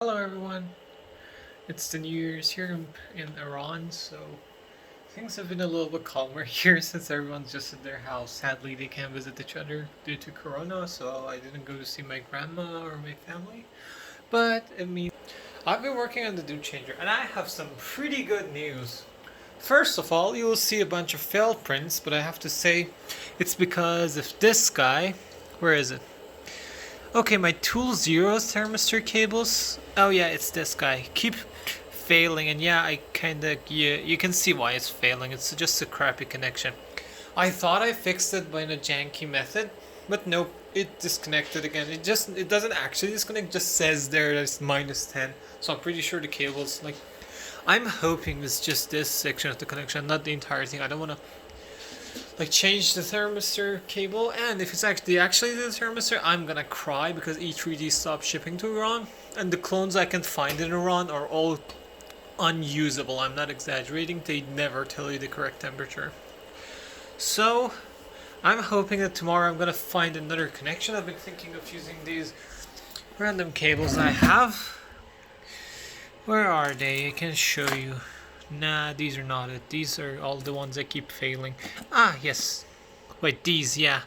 Hello everyone, it's the New Year's here in Iran, so things have been a little bit calmer here since everyone's just in their house. Sadly, they can't visit each other due to Corona, so I didn't go to see my grandma or my family. But I mean, I've been working on the Doot changer, and I have some pretty good news. First of all, you will see a bunch of failed prints, but I have to say it's because of this guy. Where is it? Okay, my tool zeros thermistor cables. Oh yeah, it's this guy. Keep failing, and yeah, I kinda you can see why it's failing. It's just a crappy connection. I thought I fixed it by a janky method, but nope, it disconnected again. It doesn't actually disconnect. It just says there that it's -10. So I'm pretty sure the cables like I'm hoping it's just this section of the connection, not the entire thing. I don't want to like change the thermistor cable, and if it's actually the thermistor, I'm gonna cry because E3D stopped shipping to Iran, and the clones I can find in Iran are all unusable. I'm not exaggerating, they never tell you the correct temperature. So I'm hoping that tomorrow I'm gonna find another connection. I've been thinking of using these random cables I have. Where are they? I can show you. Nah, these are not it. These are all the ones that keep failing. Ah, yes. Wait, these, yeah.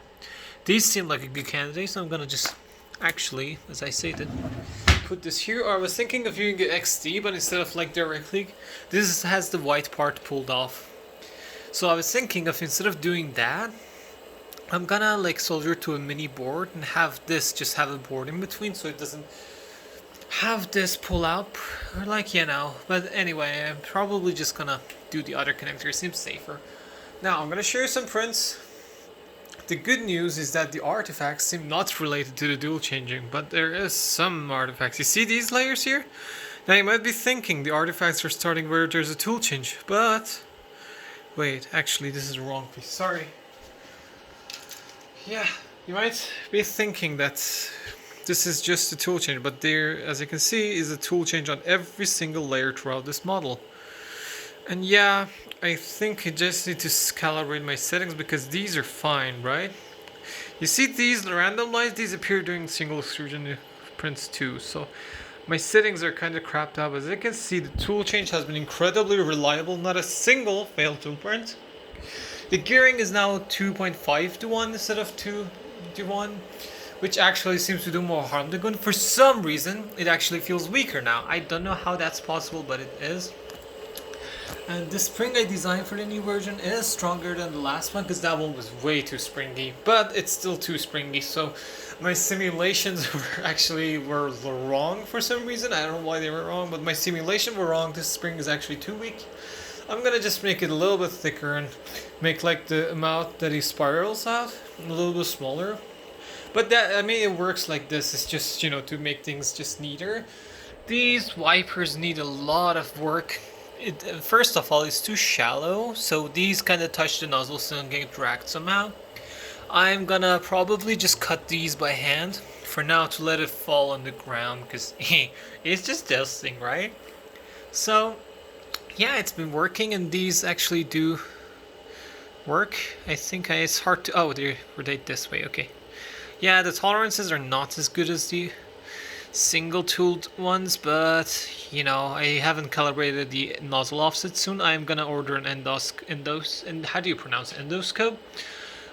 These seem like a good candidate, so I'm gonna just actually, as I stated, put this here. Or I was thinking of using the XD, but instead of like directly, this has the white part pulled off. So I was thinking of instead of doing that, I'm gonna like solder to a mini board and have this just have a board in between so it doesn't have this pull out, or like, but anyway, I'm probably just gonna do the other connector. It seems safer. Now I'm gonna show you some prints. The good news is that the artifacts seem not related to the dual changing, but there is some artifacts. You see these layers here? Now you might be thinking the artifacts are starting where there's a tool change, but wait, actually this is the wrong piece. Sorry. Yeah, you might be thinking that this is just a tool change, but there, as you can see, is a tool change on every single layer throughout this model. And yeah, I think I just need to calibrate my settings because these are fine, right? You see these random lines, these appear during single extrusion prints too, so my settings are kind of crapped up. As you can see, the tool change has been incredibly reliable, not a single failed tool print. The gearing is now 2.5 to 1 instead of 2 to 1, which actually seems to do more harm than good. For some reason, it actually feels weaker now. I don't know how that's possible, but it is. And the spring I designed for the new version is stronger than the last one because that one was way too springy, but it's still too springy. So my simulations were wrong for some reason. I don't know why they were wrong, but my simulation were wrong. This spring is actually too weak. I'm gonna just make it a little bit thicker and make like the amount that he spirals out a little bit smaller. But that, I mean, it works like this. It's just, to make things just neater. These wipers need a lot of work. First of all, it's too shallow, so these kind of touch the nozzle so don't get dragged somehow. I'm gonna probably just cut these by hand for now to let it fall on the ground because it's just testing, right? So yeah, it's been working, and these actually do work. I think it's hard to. Oh, they rotate this way. Okay. Yeah, the tolerances are not as good as the single tooled ones, but I haven't calibrated the nozzle offset soon. I'm gonna order an and how do you pronounce endoscope?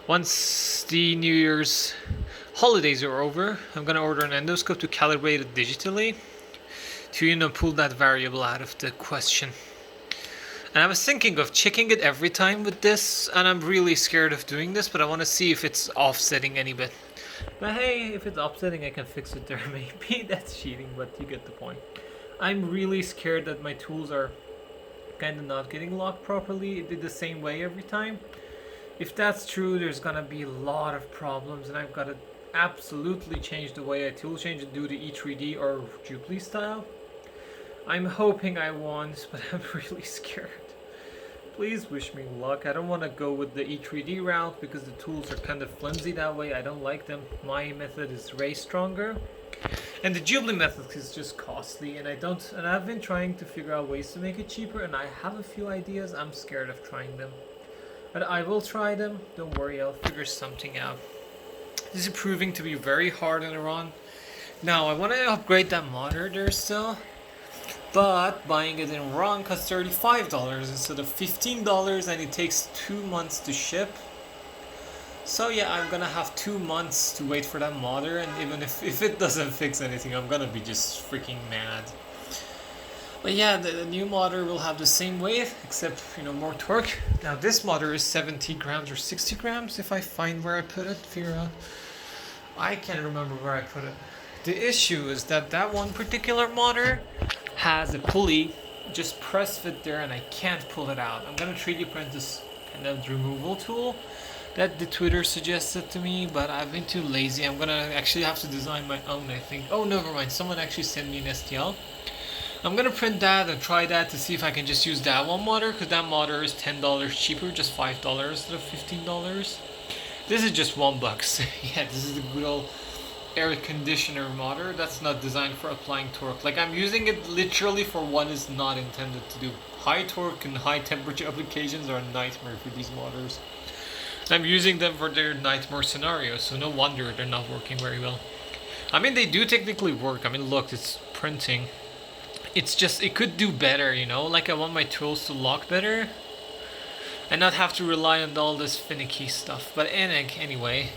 Once the New Year's holidays are over, I'm gonna order an endoscope to calibrate it digitally to pull that variable out of the question. And I was thinking of checking it every time with this, and I'm really scared of doing this, but I want to see if it's offsetting any bit. But hey, if it's offsetting, I can fix it there. Maybe that's cheating, but you get the point. I'm really scared that my tools are kind of not getting locked properly. It did the same way every time. If that's true, there's gonna be a lot of problems, and I've got to absolutely change the way I tool change and do the E3D or Jubilee style. I'm hoping I won't, but I'm really scared. Please wish me luck. I don't want to go with the E3D route because the tools are kind of flimsy that way. I don't like them. My method is way stronger. And the Jubilee method is just costly, and I've been trying to figure out ways to make it cheaper, and I have a few ideas. I'm scared of trying them. But I will try them. Don't worry, I'll figure something out. This is proving to be very hard in Iran. Now I want to upgrade that motor there still, but buying it in RON costs $35 instead of $15, and it takes 2 months to ship. So yeah, I'm gonna have 2 months to wait for that motor, and even if it doesn't fix anything, I'm gonna be just freaking mad. But yeah, the new motor will have the same weight, except, more torque. Now this motor is 70 grams or 60 grams, if I find where I put it, figure out. I can't remember where I put it. The issue is that one particular motor has a pulley just press fit there, and I can't pull it out. I'm gonna 3D print this kind of removal tool that the Twitter suggested to me, but I've been too lazy. I'm gonna actually have to design my own, I think. Oh, never mind. Someone actually sent me an STL. I'm gonna print that and try that to see if I can just use that one motor, because that motor is $10 cheaper, just $5 instead of $15. This is just $1. Yeah, this is the good old air conditioner motor that's not designed for applying torque. Like, I'm using it literally for what is not intended to do. High torque and high temperature applications are a nightmare for these motors. I'm using them for their nightmare scenarios, so no wonder they're not working very well. I mean, they do technically work. I mean, look, it's printing. It's just, it could do better, Like, I want my tools to lock better and not have to rely on all this finicky stuff. But anyway,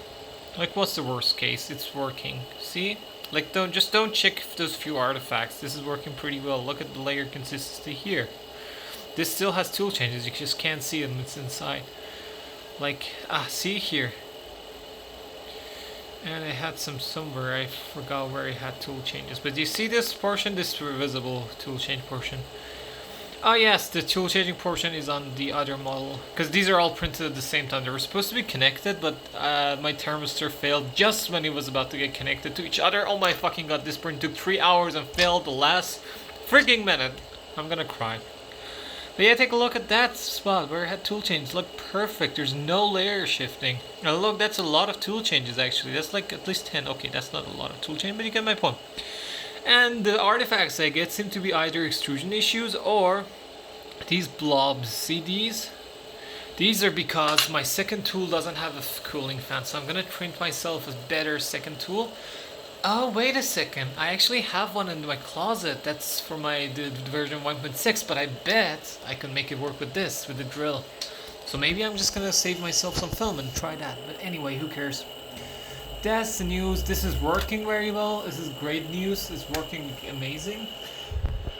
like, what's the worst case? It's working. See? Like, don't check those few artifacts. This is working pretty well. Look at the layer consistency here. This still has tool changes. You just can't see them. It's inside. Like, see here. And I had some somewhere. I forgot where I had tool changes. But you see this portion? This visible tool change portion. Oh yes, the tool changing portion is on the other model. Because these are all printed at the same time. They were supposed to be connected, but my thermistor failed just when it was about to get connected to each other. Oh my fucking god, this print took 3 hours and failed the last freaking minute. I'm gonna cry. But yeah, take a look at that spot where it had tool changes. Look perfect. There's no layer shifting. Now look, that's a lot of tool changes actually. That's like at least 10. Okay, that's not a lot of tool change, but you get my point. And the artifacts I get seem to be either extrusion issues or these blobs. See these? These are because my second tool doesn't have a cooling fan, so I'm gonna print myself a better second tool. Oh, wait a second. I actually have one in my closet. That's for my the version 1.6, but I bet I can make it work with this, with the drill. So maybe I'm just gonna save myself some film and try that. But anyway, who cares? That's the news. This is working very well. This is great news. It's working amazing.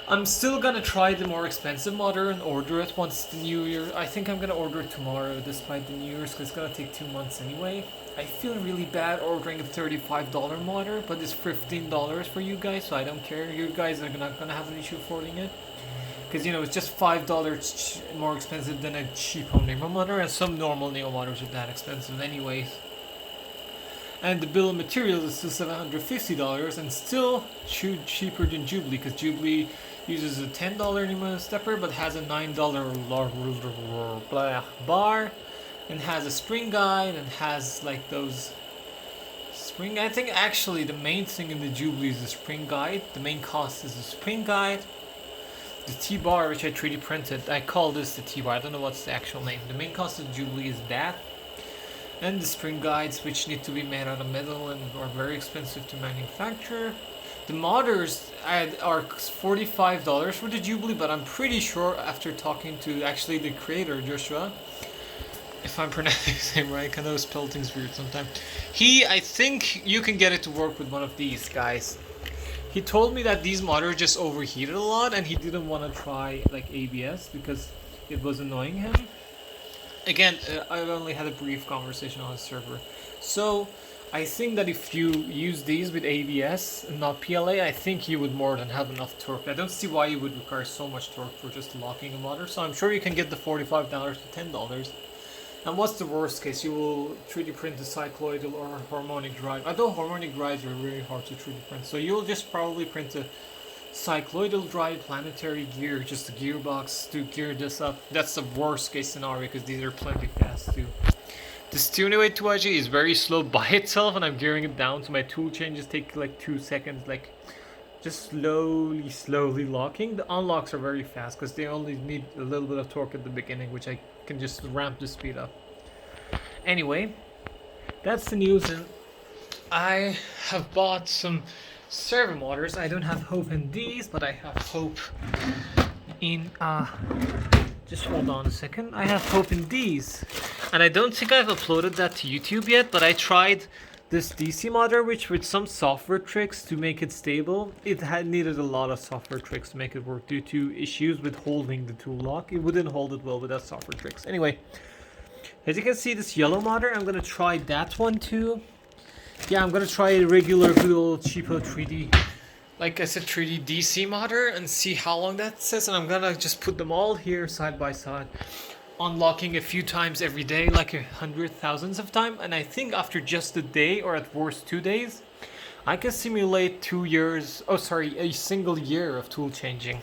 I'm still gonna try the more expensive motor and order it once the new year. I think I'm gonna order it tomorrow despite the new year's, because it's gonna take 2 months anyway. I feel really bad ordering a $35 motor, but it's $15 for you guys, so I don't care. You guys are not gonna have an issue affording it, because it's just $5 more expensive than a cheap home Nemo motor, and some normal Neo motors are that expensive anyways. And the bill of materials is still $750 and still cheaper than Jubilee, because Jubilee uses a $10 Nemo stepper but has a $9 bar, and has a spring guide, and has like those spring. I think actually the main thing in the Jubilee is the spring guide. The main cost is the spring guide. The T-bar, which I 3D printed, I call this the T-bar. I don't know what's the actual name. The main cost of Jubilee is that. And the spring guides, which need to be made out of metal and are very expensive to manufacture. The motors are $45 for the Jubilee, but I'm pretty sure after talking to actually the creator, Joshua, if I'm pronouncing his name right, I know spell things weird sometimes. I think you can get it to work with one of these guys. He told me that these motors just overheated a lot, and he didn't want to try like ABS because it was annoying him. Again, I've only had a brief conversation on the server. So, I think that if you use these with ABS and not PLA, I think you would more than have enough torque. I don't see why you would require so much torque for just locking a motor. So I'm sure you can get the $45 to $10. And what's the worst case? You will 3D print a cycloidal or harmonic drive. Although harmonic drives are very hard to 3D print. So you'll just probably print a cycloidal drive planetary gear, just a gearbox to gear this up. That's the worst case scenario because these are plenty fast too. The Stunaway 2IG is very slow by itself, and I'm gearing it down, so my tool changes take like 2 seconds, like just slowly locking. The unlocks are very fast because they only need a little bit of torque at the beginning, which I can just ramp the speed up. Anyway, that's the news, and I have bought some servo motors. I don't have hope in these, but I have hope in just hold on a second. I have hope in these. And I don't think I've uploaded that to YouTube yet, but I tried this DC motor, which with some software tricks to make it stable. It had needed a lot of software tricks to make it work due to issues with holding the tool lock. It wouldn't hold it well without software tricks. Anyway, as you can see, this yellow motor, I'm gonna try that one too. Yeah, I'm gonna try a regular good old cheapo 3D, like I said, 3D DC motor and see how long that says. And I'm gonna just put them all here side by side, unlocking a few times every day, like 100,000s of time. And I think after just a day, or at worst 2 days, I can simulate 2 years, a single year of tool changing.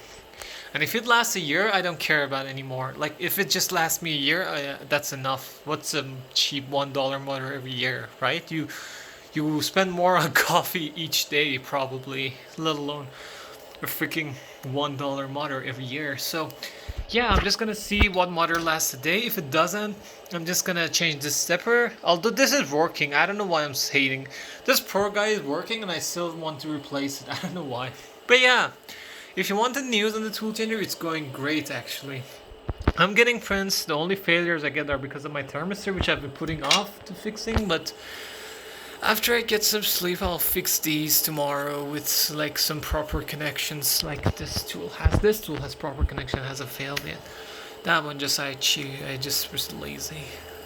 And if it lasts a year, I don't care about it anymore. Like if it just lasts me a year, that's enough. What's a cheap $1 motor every year, right? You spend more on coffee each day probably, let alone a freaking $1 motor every year. So yeah, I'm just gonna see what motor lasts a day. If it doesn't, I'm just gonna change the stepper. Although this is working, I don't know why I'm hating. This Pro guy is working and I still want to replace it. I don't know why. But yeah, if you want the news on the tool changer, it's going great actually. I'm getting prints. The only failures I get are because of my thermistor, which I've been putting off to fixing, but after I get some sleep, I'll fix these tomorrow with like some proper connections. Like this tool has proper connection, hasn't failed yet. That one I just was lazy.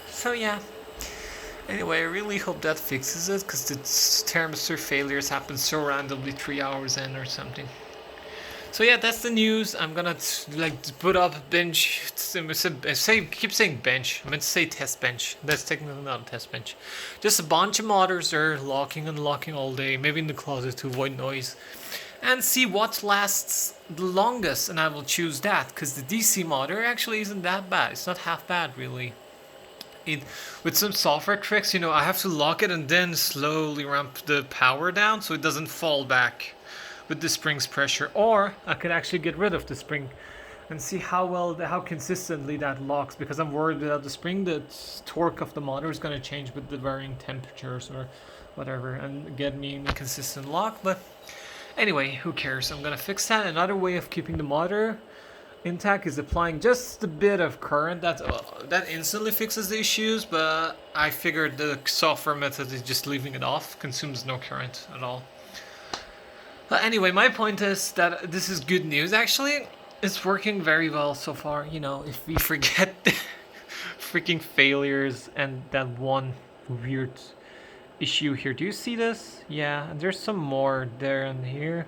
So yeah. Anyway, I really hope that fixes it, because the thermistor failures happen so randomly 3 hours in or something. So yeah, that's the news. I'm gonna like put up a bench. Keep saying bench. I meant to say test bench. That's technically not a test bench. Just a bunch of motors there, locking and unlocking all day. Maybe in the closet to avoid noise, and see what lasts the longest. And I will choose that, because the DC motor actually isn't that bad. It's not half bad really. With some software tricks, I have to lock it and then slowly ramp the power down so it doesn't fall back with the spring's pressure. Or I could actually get rid of the spring and see how consistently that locks, because I'm worried without the spring the torque of the motor is going to change with the varying temperatures or whatever and get me an inconsistent lock. But anyway, who cares? I'm going to fix that. Another way of keeping the motor intact is applying just a bit of current. That instantly fixes the issues, but I figured the software method is just leaving it off, consumes no current at all. But anyway, my point is that this is good news actually. It's working very well so far. If we forget the freaking failures and that one weird issue here. Do you see this? Yeah, and there's some more there and here.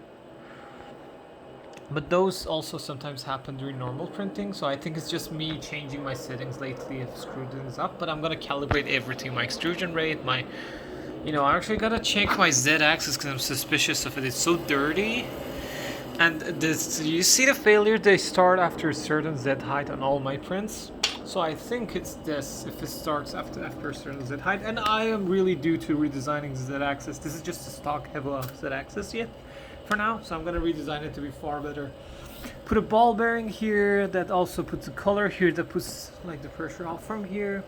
But those also sometimes happen during normal printing, so I think it's just me changing my settings lately. I've screwed things up, but I'm gonna calibrate everything. My extrusion rate, I actually gotta check my Z-axis because I'm suspicious of it. It's so dirty. And you see the failure, they start after a certain Z height on all my prints. So I think it's this, if it starts after a certain Z height. And I am really due to redesigning the Z-axis. This is just a stock Hevo Z-axis yet for now, so I'm gonna redesign it to be far better. Put a ball bearing here that also puts a color here that puts like the pressure off from here.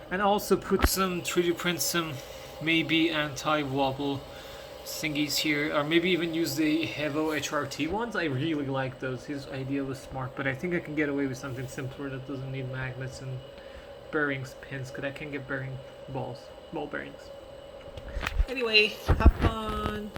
And also put some 3D print some maybe anti-wobble thingies here, or maybe even use the Hevo HRT ones. I really like those. His idea was smart, but I think I can get away with something simpler that doesn't need magnets and bearings, pins, because I can get ball bearings. Anyway, have fun.